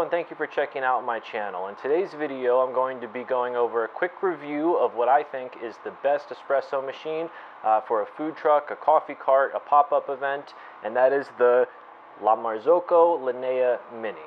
and thank you for checking out my channel. In today's video, I'm going to be going over a quick review of what I think is the best espresso machine for a food truck, a coffee cart, a pop-up event, and that is the Marzocco Linea Mini.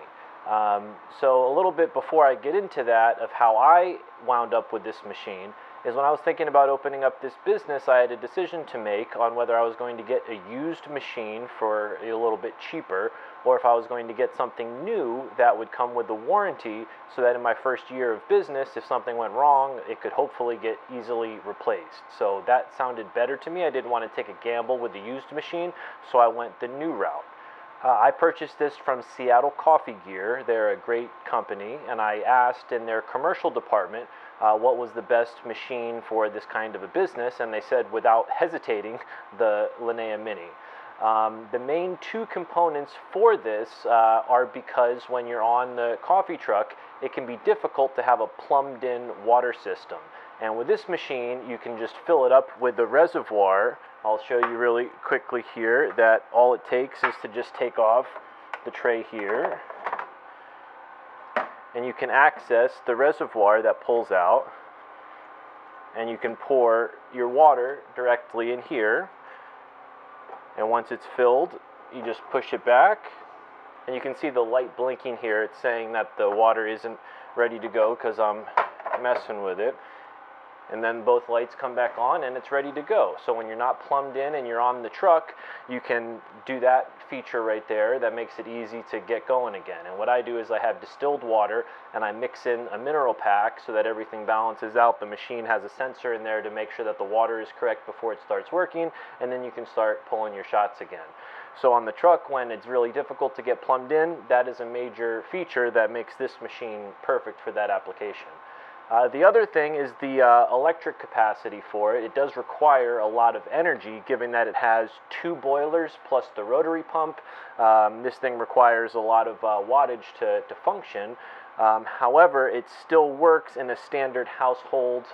So a little bit before I get into that of how I wound up with this machine is when I was thinking about opening up this business, I had a decision to make on whether I was going to get a used machine for a little bit cheaper, or if I was going to get something new that would come with a warranty so that in my first year of business, if something went wrong, it could hopefully get easily replaced. So that sounded better to me. I didn't want to take a gamble with the used machine, so I went the new route. I purchased this from Seattle Coffee Gear. They're a great company, and I asked in their commercial department what was the best machine for this kind of a business, and they said without hesitating, the Linea Mini. The main two components for this are because when you're on the coffee truck, it can be difficult to have a plumbed-in water system. And with this machine, you can just fill it up with the reservoir. I'll show you really quickly here that all it takes is to just take off the tray here, and you can access the reservoir that pulls out, and you can pour your water directly in here. And once it's filled, you just push it back, and you can see the light blinking here. It's saying that the water isn't ready to go because I'm messing with it. And then both lights come back on and it's ready to go. So when you're not plumbed in and you're on the truck, you can do that feature right there that makes it easy to get going again. And what I do is I have distilled water and I mix in a mineral pack so that everything balances out. The machine has a sensor in there to make sure that the water is correct before it starts working, and then you can start pulling your shots again. So on the truck, when it's really difficult to get plumbed in, that is a major feature that makes this machine perfect for that application. The other thing is the electric capacity for it. It does require a lot of energy, given that it has two boilers plus the rotary pump. This thing requires a lot of wattage to function. However, it still works in a standard household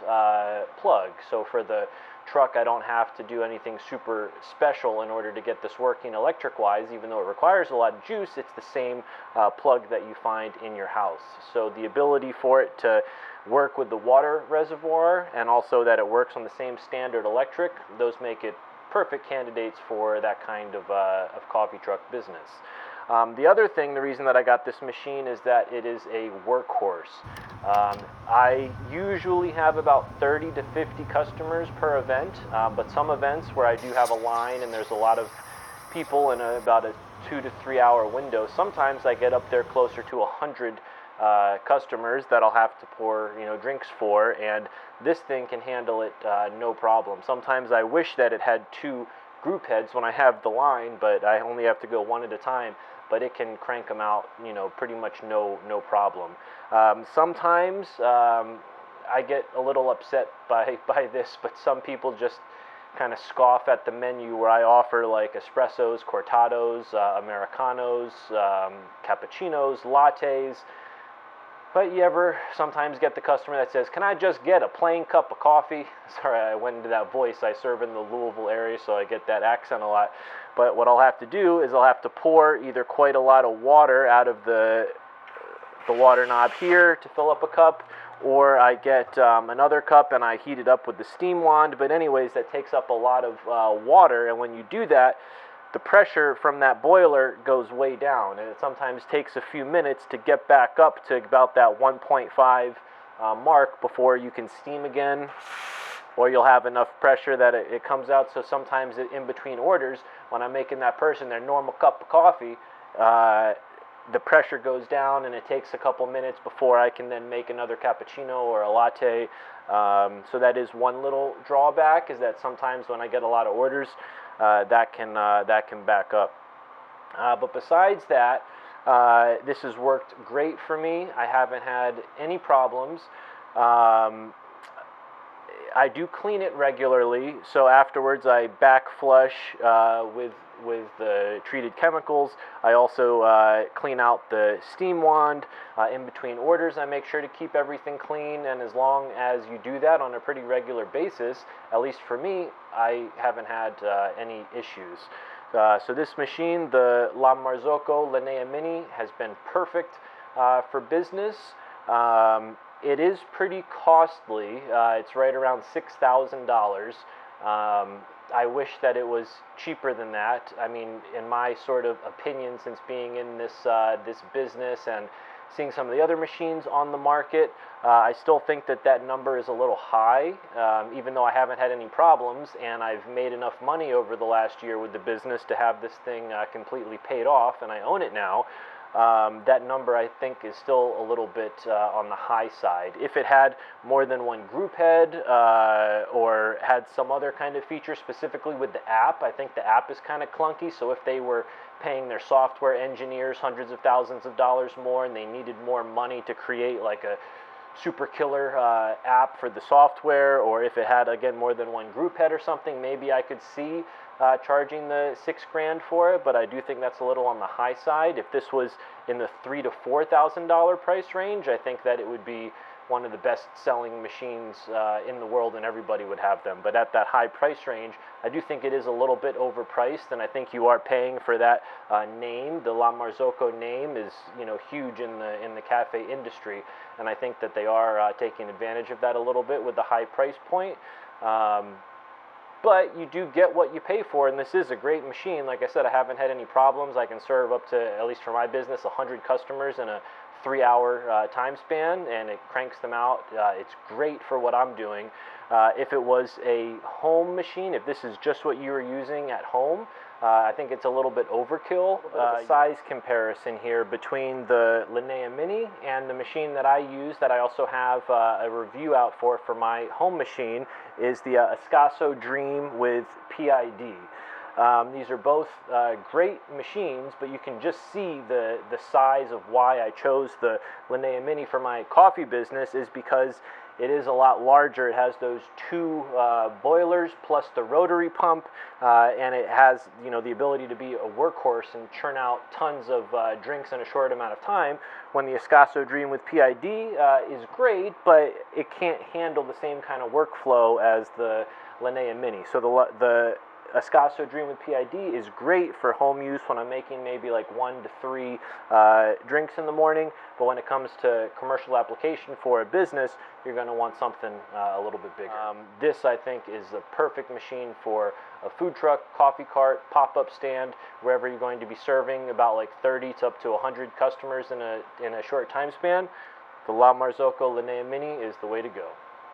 plug. So for the truck, I don't have to do anything super special in order to get this working electric-wise. Even though it requires a lot of juice, it's the same plug that you find in your house. So the ability for it to work with the water reservoir and also that it works on the same standard electric, those make it perfect candidates for that kind of coffee truck business. The other thing, the reason that I got this machine is that it is a workhorse. I usually have about 30 to 50 customers per event, but some events where I do have a line and there's a lot of people in about a 2 to 3 hour window, sometimes I get up there closer to 100 customers that I'll have to pour drinks for, and this thing can handle it no problem. Sometimes I wish that it had two group heads when I have the line, but I only have to go one at a time, but it can crank them out pretty much no problem. Sometimes I get a little upset by this, but some people just kind of scoff at the menu where I offer like espressos, cortados, americanos, cappuccinos, lattes. But you ever sometimes get the customer that says, "Can I just get a plain cup of coffee?" Sorry, I went into that voice. I serve in the Louisville area, so I get that accent a lot. But what I'll have to do is I'll have to pour either quite a lot of water out of the water knob here to fill up a cup, or I get another cup and I heat it up with the steam wand. But anyways, that takes up a lot of water, and when you do that, the pressure from that boiler goes way down, and it sometimes takes a few minutes to get back up to about that 1.5 mark before you can steam again, or you'll have enough pressure that it comes out. So sometimes in between orders, when I'm making that person their normal cup of coffee, the pressure goes down and it takes a couple minutes before I can then make another cappuccino or a latte. So that is one little drawback, is that sometimes when I get a lot of orders, that can back up. But besides that, this has worked great for me. I haven't had any problems. I do clean it regularly, so afterwards I back flush with the treated chemicals. I also clean out the steam wand. In between orders, I make sure to keep everything clean, and as long as you do that on a pretty regular basis, at least for me, I haven't had any issues. So this machine, the Marzocco Linea Mini, has been perfect For business, it is pretty costly. It's right around $6,000. I wish that it was cheaper than that. I mean, in my sort of opinion, since being in this business and seeing some of the other machines on the market, I still think that that number is a little high, even though I haven't had any problems and I've made enough money over the last year with the business to have this thing completely paid off, and I own it now. That number, I think, is still a little bit on the high side. If it had more than one group head or had some other kind of feature specifically with the app, I think the app is kind of clunky. So if they were paying their software engineers hundreds of thousands of dollars more and they needed more money to create like a super killer app for the software, or if it had, again, more than one group head or something, maybe I could see charging the $6,000 for it, but I do think that's a little on the high side. If this was in the $3,000 to $4,000 price range, I think that it would be one of the best selling machines in the world and everybody would have them. But at that high price range, I do think it is a little bit overpriced, and I think you are paying for that name. The La Marzocco name is, you know, huge in the cafe industry, and I think that they are taking advantage of that a little bit with the high price point. But you do get what you pay for, and this is a great machine. Like I said, I haven't had any problems. I can serve up to, at least for my business, 100 customers in a 3-hour time span, and it cranks them out. It's great for what I'm doing. If it was a home machine, if this is just what you were using at home, I think it's a little bit overkill. Size comparison here between the Linea Mini and the machine that I use, that I also have a review out for my home machine, is the Espresso Dream with PID. These are both great machines, but you can just see the size of why I chose the Linea Mini for my coffee business is because it is a lot larger. It has those two boilers plus the rotary pump, and it has, you know, the ability to be a workhorse and churn out tons of drinks in a short amount of time. When the Espresso Dream with PID is great, but it can't handle the same kind of workflow as the Linea Mini. So the Espresso Dream with PID is great for home use when I'm making maybe like 1 to 3 drinks in the morning, but when it comes to commercial application for a business, you're going to want something a little bit bigger. This, I think, is the perfect machine for a food truck, coffee cart, pop-up stand, wherever you're going to be serving about like 30 to up to 100 customers in a short time span. The La Marzocco Linea Mini is the way to go.